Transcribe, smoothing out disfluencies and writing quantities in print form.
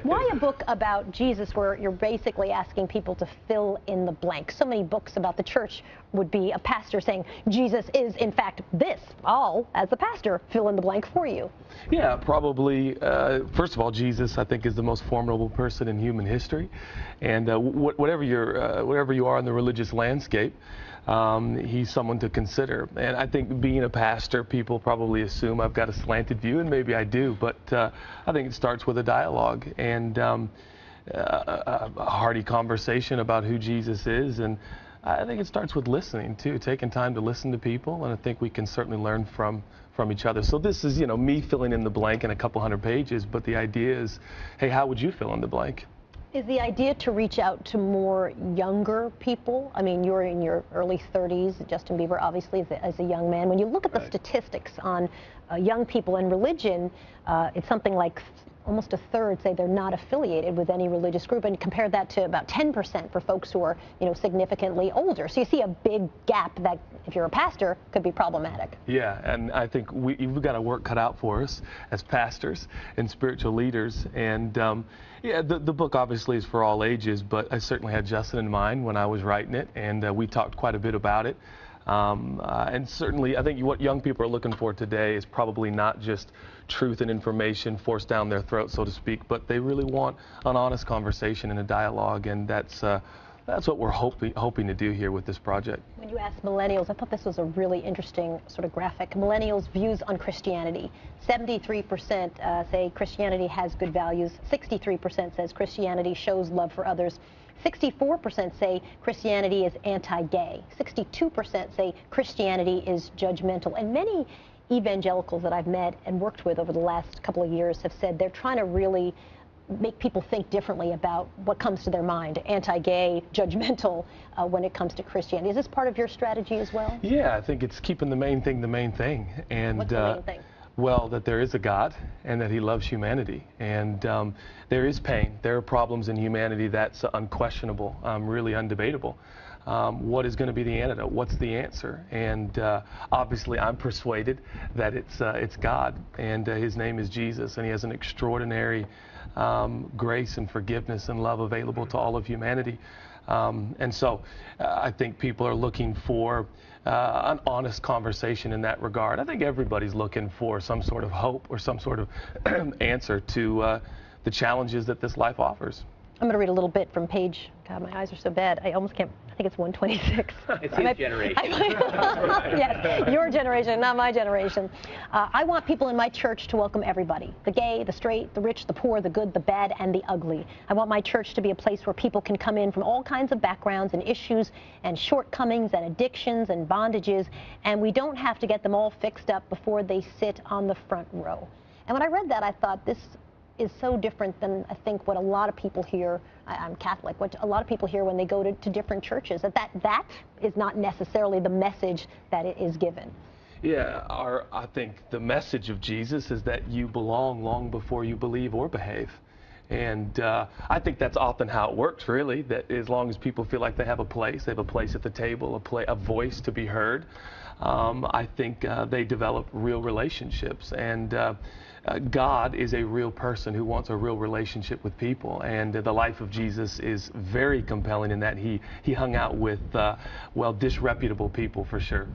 Why a book about Jesus where you're basically asking people to fill in the blank? So many books about the church would be a pastor saying, Jesus is, in fact, this. I'll, as the pastor, fill in the blank for you. Yeah, probably. First of all, Jesus, I think, is the most formidable person in human history. And whatever you are in the religious landscape, he's someone to consider. And I think being a pastor, people probably assume I've got a slanted view, and maybe I do, but I think it starts with a dialogue and a hearty conversation about who Jesus is. And I think it starts with listening, too, taking time to listen to people, and I think we can certainly learn from each other. So this is, me filling in the blank in a couple hundred pages, but the idea is, hey, how would you fill in the blank? Is the idea to reach out to more younger people? I mean, you're in your early 30s. Justin Bieber, obviously, as a young man. When you look at the statistics on young people and religion, it's something like almost a third say they're not affiliated with any religious group, and compare that to about 10% for folks who are, significantly older. So you see a big gap that, if you're a pastor, could be problematic. Yeah, and I think we've got a work cut out for us as pastors and spiritual leaders. And yeah, the book obviously is for all ages, but I certainly had Justin in mind when I was writing it, and we talked quite a bit about it. And certainly, I think what young people are looking for today is probably not just truth and information forced down their throat, so to speak, but they really want an honest conversation and a dialogue, and that's what we're hoping to do here with this project. When you ask millennials, I thought this was a really interesting sort of graphic. Millennials' views on Christianity. 73% say Christianity has good values. 63% says Christianity shows love for others. 64% say Christianity is anti-gay. 62% say Christianity is judgmental. And many evangelicals that I've met and worked with over the last couple of years have said they're trying to really make people think differently about what comes to their mind, anti-gay, judgmental, when it comes to Christianity. Is this part of your strategy as well? Yeah, I think it's keeping the main thing the main thing. And what's the main thing? Well, that there is a God and that he loves humanity. And there is pain. There are problems in humanity that's unquestionable, really undebatable. What is going to be the antidote? What's the answer? And obviously, I'm persuaded that it's God, and his name is Jesus, and he has an extraordinary grace and forgiveness and love available to all of humanity. And so I think people are looking for an honest conversation in that regard. I think everybody's looking for some sort of hope or some sort of answer to the challenges that this life offers. I'm going to read a little bit from page, God, my eyes are so bad, I almost can't, I think it's 126. It's his generation. Yes, your generation, not my generation. I want people in my church to welcome everybody, the gay, the straight, the rich, the poor, the good, the bad, and the ugly. I want my church to be a place where people can come in from all kinds of backgrounds and issues and shortcomings and addictions and bondages, and we don't have to get them all fixed up before they sit on the front row. And when I read that, I thought, this is so different than I think what a lot of people hear. I'm Catholic. What a lot of people hear when they go to different churches, that is not necessarily the message that it is given. Yeah, I think the message of Jesus is that you belong long before you believe or behave. And I think that's often how it works, really, that as long as people feel like they have a place at the table, a voice to be heard, I think they develop real relationships. And God is a real person who wants a real relationship with people, and the life of Jesus is very compelling in that he hung out with, disreputable people, for sure.